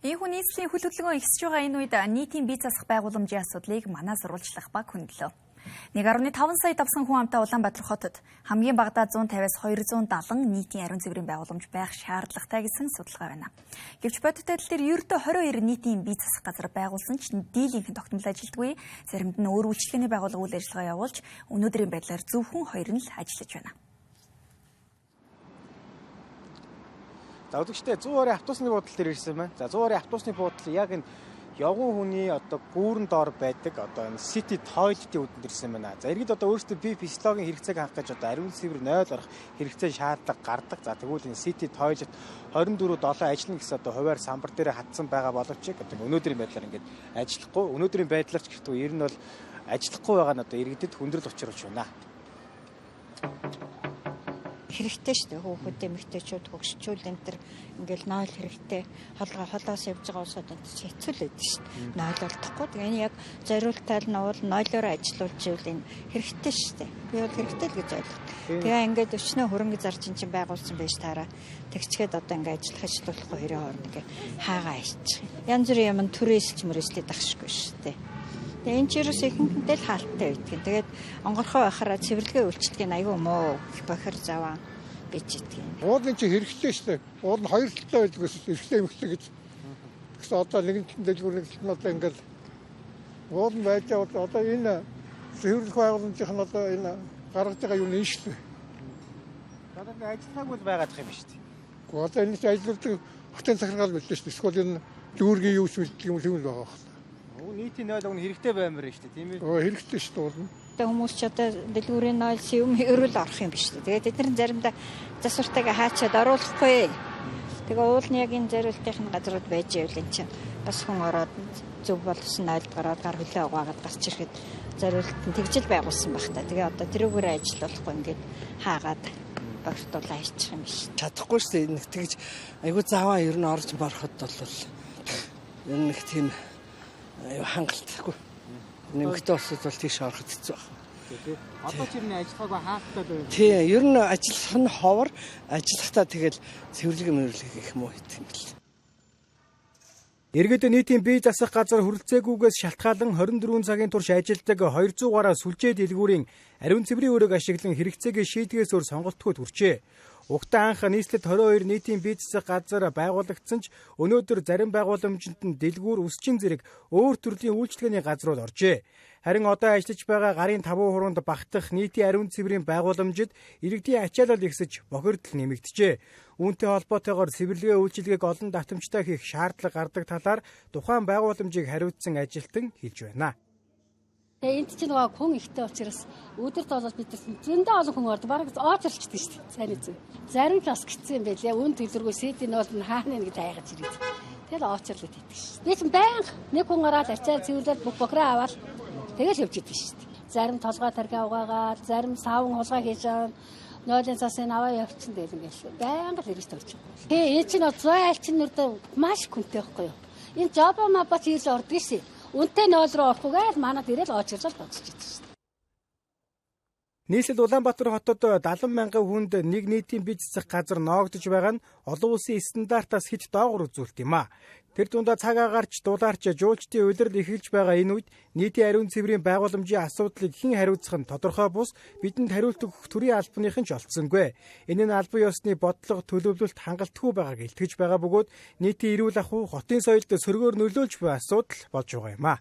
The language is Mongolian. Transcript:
Ийхүү нийслэлийн хөл хөдөлгөөн ихсэж байгаа энэ үед нийтийн бие засах байгууламжийн асуудлыг манай сурвалжлах баг хөндлөө. 1.5 сая давсан хүн амтай Улаанбаатар хотод хамгийн багадаа 150-аас 270 нийтийн ариун цэврийн байгууламж байх шаардлагатай гэсэн судалгаа байна. Гэвч бодит байдал дээр ердөө 22 нийтийн бие засах газар байгуулсан ч дийлийнх нь тогтмол ажилдгүй, заримд нь өөр үйлчлэгээний байгууллага үйл ажиллагаа явуулж өнөөдрийн байдлаар зөвхөн 2 нь л ажиллаж байна. За өдөртөө 100 автобусны буудлын дээр ирсэн байна. За 100 автобусны буудлын яг энэ явган хүний одоо гүүрэн доор байдаг одоо энэ city toilet-ийн үдэнд ирсэн байна. За иргэд одоо өөрсдөө бие физиологийн хэрэгцээг хангах гэж одоо ариун цэвэр 0 орох хэрэгцээ шаардлага гардаг. За тэгвэл энэ city toilet 24/7 ажиллана гэсэн одоо хуваар самбар дээр хатсан байгаа боловч одоо өнөөдрийн байдлаар ингээд ажиллахгүй. Өнөөдрийн байдлаар ч гэхдээ ер нь бол ажиллахгүй байгаа нь одоо иргэдэд хүндрэл учруулж байна. Хэрэгтэй шүү дээ. Хүүхэд эмэгтэйчүүд хөгшчүүл энэ төр ингээл нойл хэрэгтэй холоос явж байгаа улсууд энэ хэцүү л байдаг шүү дээ. Нойл олдохгүй. Тэгээ яг зориултал нь бол нойлоор ажилуулж ивэл энэ хэрэгтэй шүү дээ. Би бол хэрэгтэй л гэж ойлгох. Тэгээ ингээд өчнөө хөрөнгө зарж чинь байгуулсан байж таараа тэгчгээд одоо ингээд ажиллахгүй хоёрын хооронд ингээ хаагаа иччих. Янз бүрийн юм түрээсэлж мөрөөстэй дагшгүй шүү дээ. Тэгээ энэ чирээс ихэнхдээ л хаалттай байдаг. Тэгээд онгорхоо байхаараа цэвэрлэгээ үйлчлэгийг аягүй муу бохир заваа гэж итгэв. Уулын чи хэрэгтэй шүү дээ. Уул нь хоёр талтай байдаг гэсэн эрхлээ эмхлээ гэж. Гэсэн одоо нэгэн дэлгүүр нэг нь одоо ингээл уул нь байж байгаа одоо энэ цэвэрлэх байгууламжийн нь одоо энэ гаргаж байгаа юу нэ шүү дээ. Одоо ажиллаагүй байгаад байгаа юм шүү дээ. Гэхдээ одоо энэ ажилладаг хотын захиргаал билээ шүү дээ. Эсвэл энэ дүүргийн юу ч бэлдэх юм л байгаа байна. Нийтийн 0 өгн хэрэгтэй баймаар шүү дээ, тийм ээ. Хэрэгтэй шүү дээ уул нь. Тэгээ хүмүүс ч одоо дэлгүүрийн 0 сэвм өрөөл орох юм биш үү. Тэгээд эдгээр заримдаа засвартайгаа хаачаад оруулахгүй. Тэгээ уул нь яг энэ зориултын газрууд байж ивэл энэ чинь бас хүн ороод зөв болсон 0-д гараад гар хөлөө угаагаад гарч ирэхэд зориулт нь тэгжил байгуулсан байх та. Тэгээ одоо тэрүүгээр ажиллахгүй ингээд хаагаад багтуулаа хийчих юм биш. Чадахгүй шүү дээ. Тэгж айгуу зааваа ер нь орж бороход бол ер нь их тийм хангалтгүй. Нэмэгтэй улсууд бол тийш ороход хэцүү байна. Одоо ч ер нь ажиллагаагүй хаалттай байв. Тий, ер нь ажиллах нь ховор, ажиллахдаа тэгэл цэвэрлэг мөрөглөх их муу хийх юм бэл. Иргэд нийтийн бие засах газар хүрэлцээгүйгээс шалтгаалan 24 цагийн турш ажилдаг 200 гаруй сүлжээ дэлгүүрийн ариун цэврийн өрөөг ашиглан хэрэгцээгээ шийдгээс өөр сонголтгүй хүрчээ. Угтаа анх нийслэлд 22 нийтийн бие засах газар байгуулагдсан ч өнөөдөр зарим байгууламжинд нь дэлгүүр, үсчин зэрэг өөр төрлийн үйлчлэгээний газрууд оржээ. Харин одоо ажиллаж байгаа гарын 5% багтах нийтийн ариун цэврийн байгууламжид иргэдийн ачаалал ихсэж бохирдол нэмэгдэжээ. Үүнтэй холбоотойгоор цэвэрлэгээ үйлчилгээг олон давтамжтай хийх шаардлага гардаг талаар тухайн байгууламжийг хариуцсан ажилтан хэлж байна. Тэгээ энд чинь нөгөө хүн ихтэй учраас өдөрт болоод бид зөндөө олон хүн ордог. Бараг оочрлчихдээ шүү дээ. Сайн үү? Зарим л бас гिचсэн юм байлээ. Үн төлөргөө сэдийн бол хаана нэг тайгаж ирээд. Тэгэл оочрлоод идэг шүү. Би чинь байнга нэг хүн гараад ачаал цэвэрлээд бүх бохроо аваад тэгэл явж идэг шүү дээ. Зарим толгой тархи угаагаад, зарим савн хулгай хийж байгаа. Нойлын цасын аваа явчихсан дээр ингээл байнга л ирж тавьчих. Тэгээ энэ чинь зойлчин нүрдэ маш хүнтэй байхгүй юу? Энэ жобо мабач ирж ордог шээ. Үнтэй 0 руу орохгүйгээр манад ирээд очирж бодсож идэв шүү дээ. Нийслэл Улаанбаатар хотод 70 мянган хүнд нэг нийтийн бие засах газар ноогдож байгаа нь олон улсын стандартаас хэд доогуур үзүүлэлт юм а. Тэр дундаа цаг агаарч, дулаарч, жуулчдын улирал эхэлж байгаа энэ үед нийтийн ариун цэврийн байгууламжийн асуудлыг хэн хариуцах нь тодорхой бус бидэнд хариулт өгөх төрийн албаныхан ч олдсонгүй. Энэ нь албан ёсны бодлого төлөвлөлт хангалтгүй байгааг илтгэж байгаа бөгөөд нийтийн эрүүл ахуй, хотын соёлд сөргөөр нөлөөлж буй асуудал болж байгаа юм а.